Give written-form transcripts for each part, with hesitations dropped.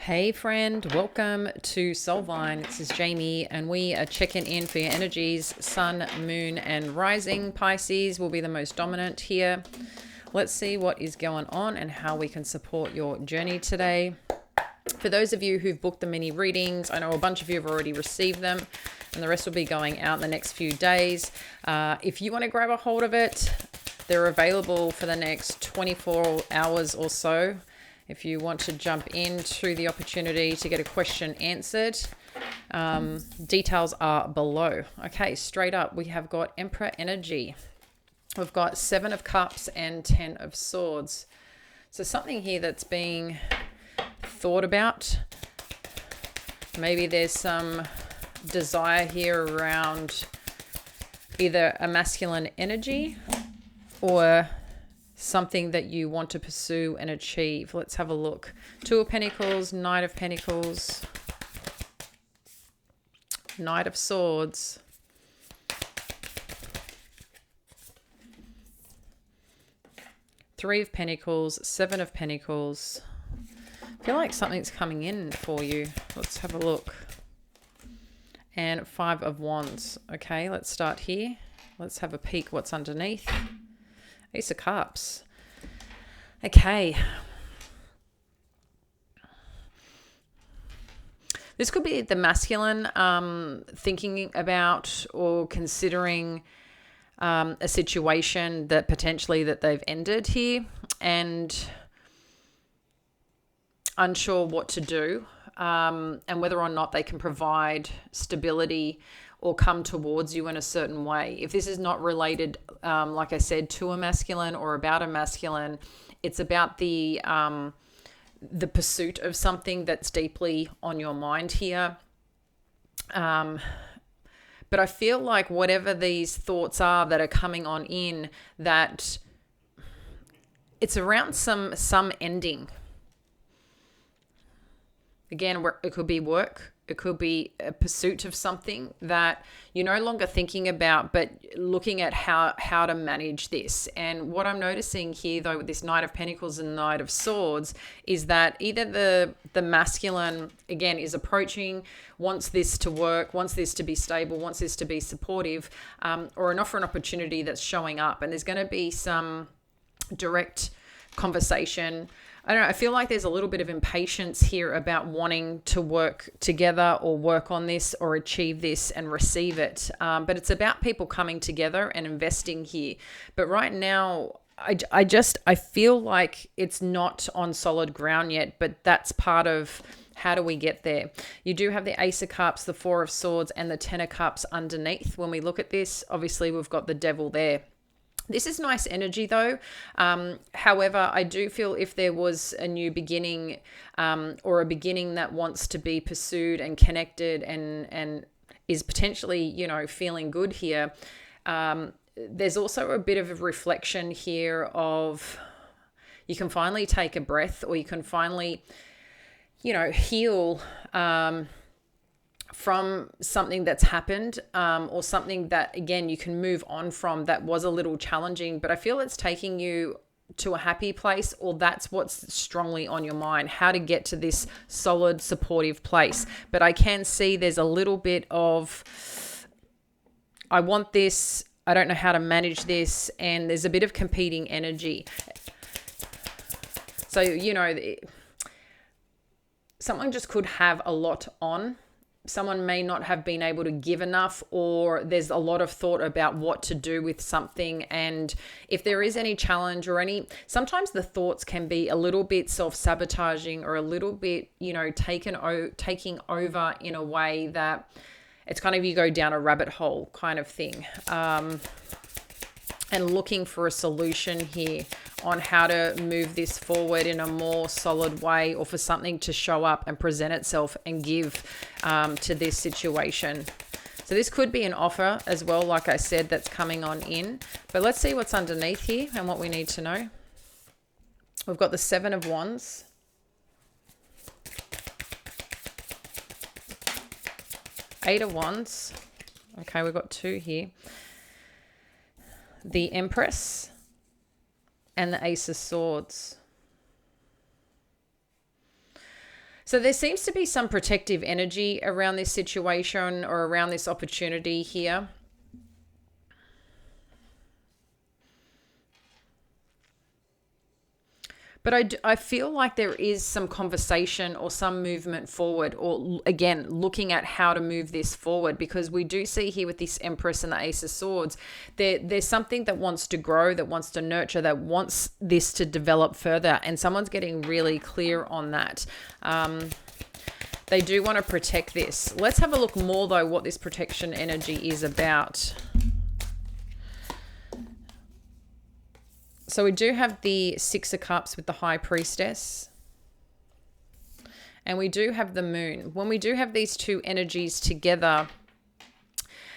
Hey friend, welcome to Soulvine. This is Jamie and we are checking in for your energies. Sun, moon and rising. Pisces will be the most dominant here. Let's see what is going on and how we can support your journey today. For those of you who've booked the mini readings, I know a bunch of you have already received them and the rest will be going out in the next few days. If you want to grab a hold of it, they're available for the next 24 hours or so. If you want to jump into the opportunity to get a question answered, details are below. Okay, straight up, we have got Emperor energy. We've got 7 of Cups and 10 of Swords. So something here that's being thought about. Maybe there's some desire here around either a masculine energy or something that you want to pursue and achieve. Let's have a look. 2 of Pentacles, Knight of Pentacles, Knight of Swords, Three of Pentacles, 7 of Pentacles. I feel like something's coming in for you. Let's have a look. And 5 of Wands. Okay, let's start here. Let's have a peek what's underneath. Ace of Cups. Okay. This could be the masculine thinking about or considering a situation that potentially that they've ended here and unsure what to do and whether or not they can provide stability or come towards you in a certain way. If this is not related, like I said, to a masculine or about a masculine, it's about the pursuit of something that's deeply on your mind here. But I feel like whatever these thoughts are that are coming on in, that it's around some ending. Again, it could be work. It could be a pursuit of something that you're no longer thinking about, but looking at how to manage this. And what I'm noticing here, though, with this Knight of Pentacles and Knight of Swords, is that either the masculine, again, is approaching, wants this to work, wants this to be stable, wants this to be supportive, or an offer, an opportunity that's showing up. And there's going to be some direct conversation. I don't know, I feel like there's a little bit of impatience here about wanting to work together or work on this or achieve this and receive it. But it's about people coming together and investing here. But right now, I feel like it's not on solid ground yet, but that's part of how do we get there. You do have the Ace of Cups, the 4 of Swords and the 10 of Cups underneath. When we look at this, obviously we've got the Devil there. This is nice energy though. However, I do feel if there was a new beginning or a beginning that wants to be pursued and connected and is potentially, you know, feeling good here, there's also a bit of a reflection here of you can finally take a breath or you can finally, you know, heal from something that's happened or something that, again, you can move on from that was a little challenging. But I feel it's taking you to a happy place, or that's what's strongly on your mind, how to get to this solid, supportive place. But I can see there's a little bit of, I want this, I don't know how to manage this, and there's a bit of competing energy. So, you know, someone just could have a lot on. Someone may not have been able to give enough, or there's a lot of thought about what to do with something. And if there is any challenge or sometimes the thoughts can be a little bit self-sabotaging or a little bit, you know, taking over in a way that it's kind of, you go down a rabbit hole kind of thing. And looking for a solution here on how to move this forward in a more solid way, or for something to show up and present itself and give to this situation. So this could be an offer as well, like I said, that's coming on in. But let's see what's underneath here and what we need to know. We've got the 7 of Wands, Eight of Wands. Okay, we've got 2 here. The Empress and the Ace of Swords. So there seems to be some protective energy around this situation or around this opportunity here. But I feel like there is some conversation or some movement forward, or again, looking at how to move this forward, because we do see here with this Empress and the Ace of Swords, there's something that wants to grow, that wants to nurture, that wants this to develop further. And someone's getting really clear on that. They do want to protect this. Let's have a look more, though, what this protection energy is about. So we do have the Six of Cups with the High Priestess. And we do have the Moon. When we do have these two energies together,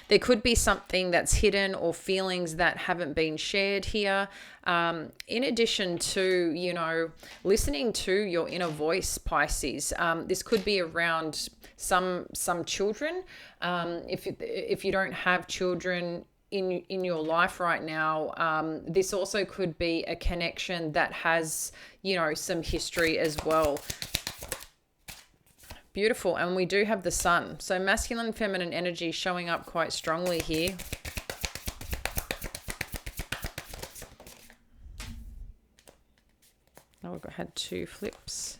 there could be something that's hidden or feelings that haven't been shared here. In addition to, you know, listening to your inner voice, Pisces. This could be around some children. If you don't have children in your life right now, this also could be a connection that has, you know, some history as well. Beautiful. And we do have the Sun. So masculine and feminine energy showing up quite strongly here. Oh, we've had two flips.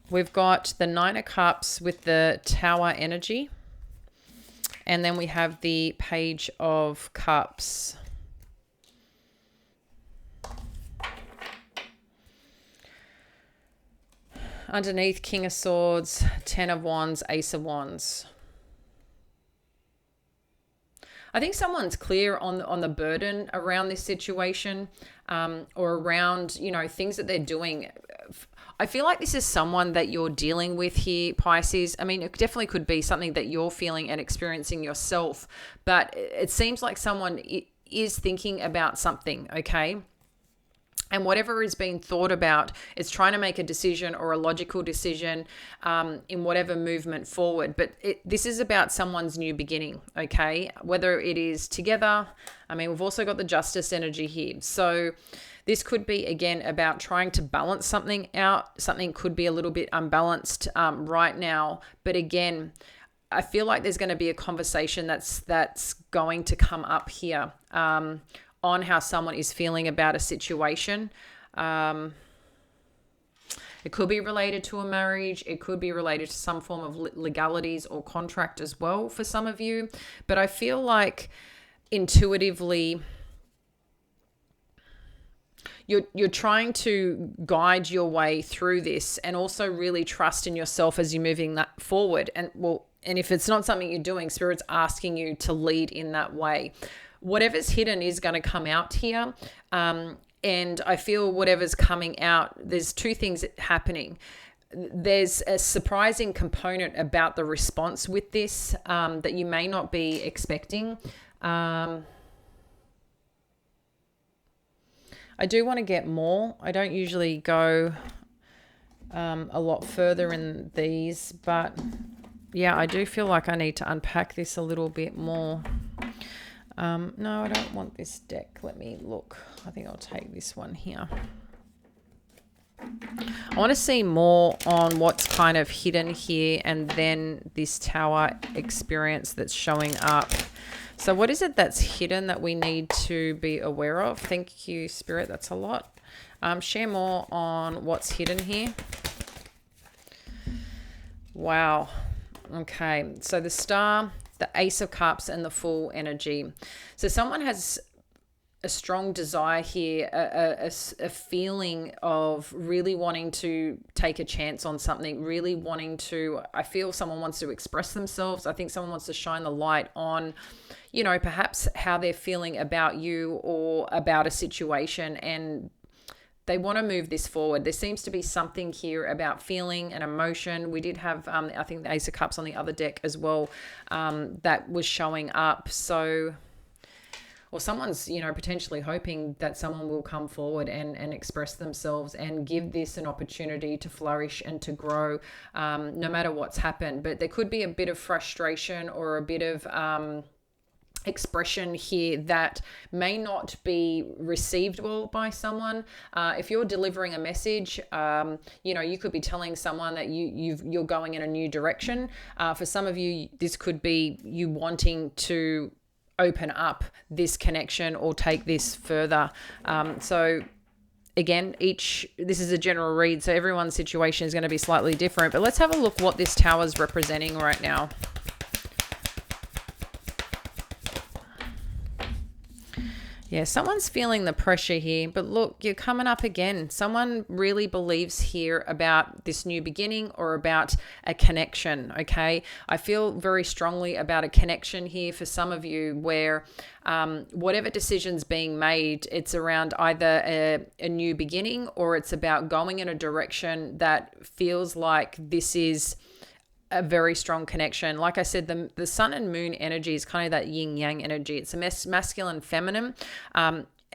We've got the Nine of Cups with the Tower energy. And then we have the Page of Cups. Underneath, King of Swords, Ten of Wands, Ace of Wands. I think someone's clear on the burden around this situation, or around, you know, things that they're doing. I feel like this is someone that you're dealing with here, Pisces. I mean, it definitely could be something that you're feeling and experiencing yourself, but it seems like someone is thinking about something, okay? And whatever is being thought about is trying to make a decision or a logical decision in whatever movement forward. But this is about someone's new beginning, okay? Whether it is together. I mean, we've also got the Justice energy here. So this could be, again, about trying to balance something out. Something could be a little bit unbalanced right now. But again, I feel like there's going to be a conversation that's going to come up here on how someone is feeling about a situation. It could be related to a marriage. It could be related to some form of legalities or contract as well for some of you. But I feel like intuitively you're trying to guide your way through this, and also really trust in yourself as you're moving that forward. And if it's not something you're doing, Spirit's asking you to lead in that way. Whatever's hidden is going to come out here. And I feel whatever's coming out, there's two things happening. There's a surprising component about the response with this that you may not be expecting. I do want to get more. I don't usually go a lot further in these, but yeah, I do feel like I need to unpack this a little bit more. No, I don't want this deck. Let me look. I think I'll take this one here. I want to see more on what's kind of hidden here, and then this Tower experience that's showing up. So what is it that's hidden that we need to be aware of? Thank you, Spirit. That's a lot. Share more on what's hidden here. Wow. Okay. So the Star, the Ace of Cups, and the Fool energy. So someone has a strong desire here, a feeling of really wanting to take a chance on something, really wanting to, I feel someone wants to express themselves. I think someone wants to shine the light on, you know, perhaps how they're feeling about you or about a situation, and they want to move this forward. There seems to be something here about feeling and emotion. We did have, I think, the Ace of Cups on the other deck as well, that was showing up. So, or someone's, you know, potentially hoping that someone will come forward and express themselves and give this an opportunity to flourish and to grow, no matter what's happened. But there could be a bit of frustration or a bit of expression here that may not be received well by someone. If you're delivering a message, you could be telling someone that you're going in a new direction. For some of you, this could be you wanting to open up this connection or take this further. So again, this is a general read, so everyone's situation is going to be slightly different. But let's have a look what this tower is representing right now. Yeah, someone's feeling the pressure here, but look, you're coming up again. Someone really believes here about this new beginning or about a connection, okay? I feel very strongly about a connection here for some of you where whatever decision's being made, it's around either a new beginning or it's about going in a direction that feels like this is a very strong connection. Like I said, the sun and moon energy is kind of that yin yang energy. It's a masculine, feminine.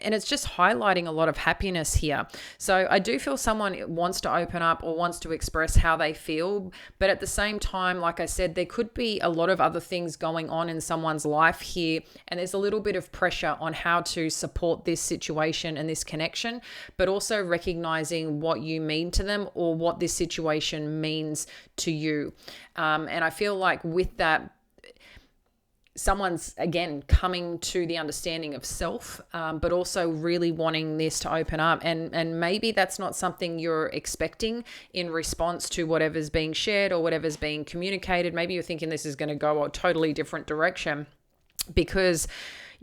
And it's just highlighting a lot of happiness here. So I do feel someone wants to open up or wants to express how they feel. But at the same time, like I said, there could be a lot of other things going on in someone's life here. And there's a little bit of pressure on how to support this situation and this connection, but also recognizing what you mean to them or what this situation means to you. And I feel like with that, someone's, again, coming to the understanding of self, but also really wanting this to open up. And maybe that's not something you're expecting in response to whatever's being shared or whatever's being communicated. Maybe you're thinking this is going to go a totally different direction because,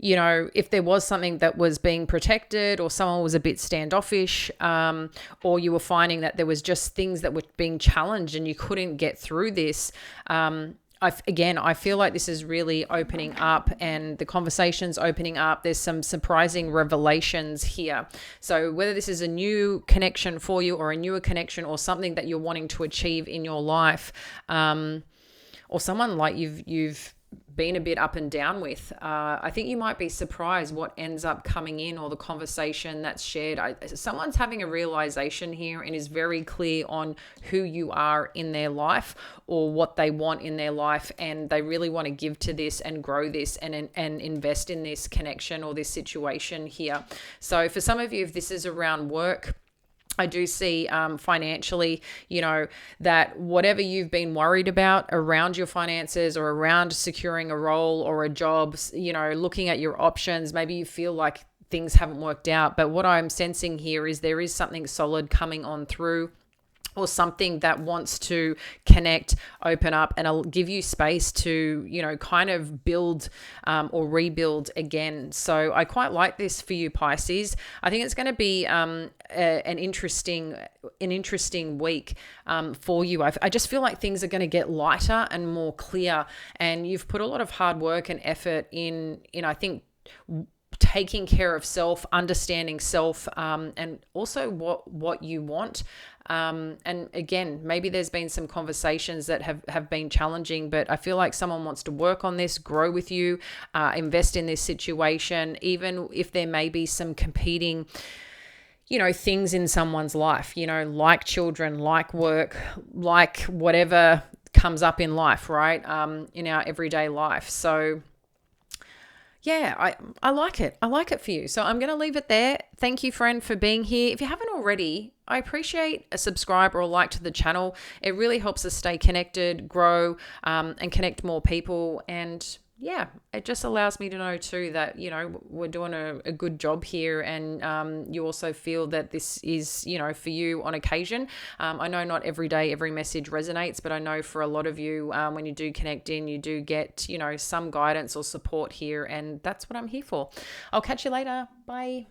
if there was something that was being protected or someone was a bit standoffish, or you were finding that there was just things that were being challenged and you couldn't get through this, I feel like this is really opening up and the conversation's opening up. There's some surprising revelations here. So whether this is a new connection for you or a newer connection or something that you're wanting to achieve in your life, or someone like you've been a bit up and down with, I think you might be surprised what ends up coming in or the conversation that's shared. Someone's having a realization here and is very clear on who you are in their life or what they want in their life, and they really want to give to this and grow this and invest in this connection or this situation here. So for some of you, if this is around work, I do see financially, that whatever you've been worried about around your finances or around securing a role or a job, looking at your options, maybe you feel like things haven't worked out. But what I'm sensing here is there is something solid coming on through, or something that wants to connect, open up, and I'll give you space to, kind of build or rebuild again. So I quite like this for you, Pisces. I think it's going to be an interesting week for you. I just feel like things are going to get lighter and more clear, and you've put a lot of hard work and effort in I think, taking care of self, understanding self, and also what you want. And again, maybe there's been some conversations that have been challenging, but I feel like someone wants to work on this, grow with you, invest in this situation, even if there may be some competing things in someone's life, like children, like work, like whatever comes up in life, right? In our everyday life. So yeah, I like it. I like it for you. So I'm going to leave it there. Thank you, friend, for being here. If you haven't already, I appreciate a subscribe or a like to the channel. It really helps us stay connected, grow, and connect more people. And yeah, it just allows me to know too that, we're doing a good job here, and you also feel that this is, for you on occasion. I know not every day, every message resonates, but I know for a lot of you, when you do connect in, you do get, some guidance or support here, and that's what I'm here for. I'll catch you later. Bye.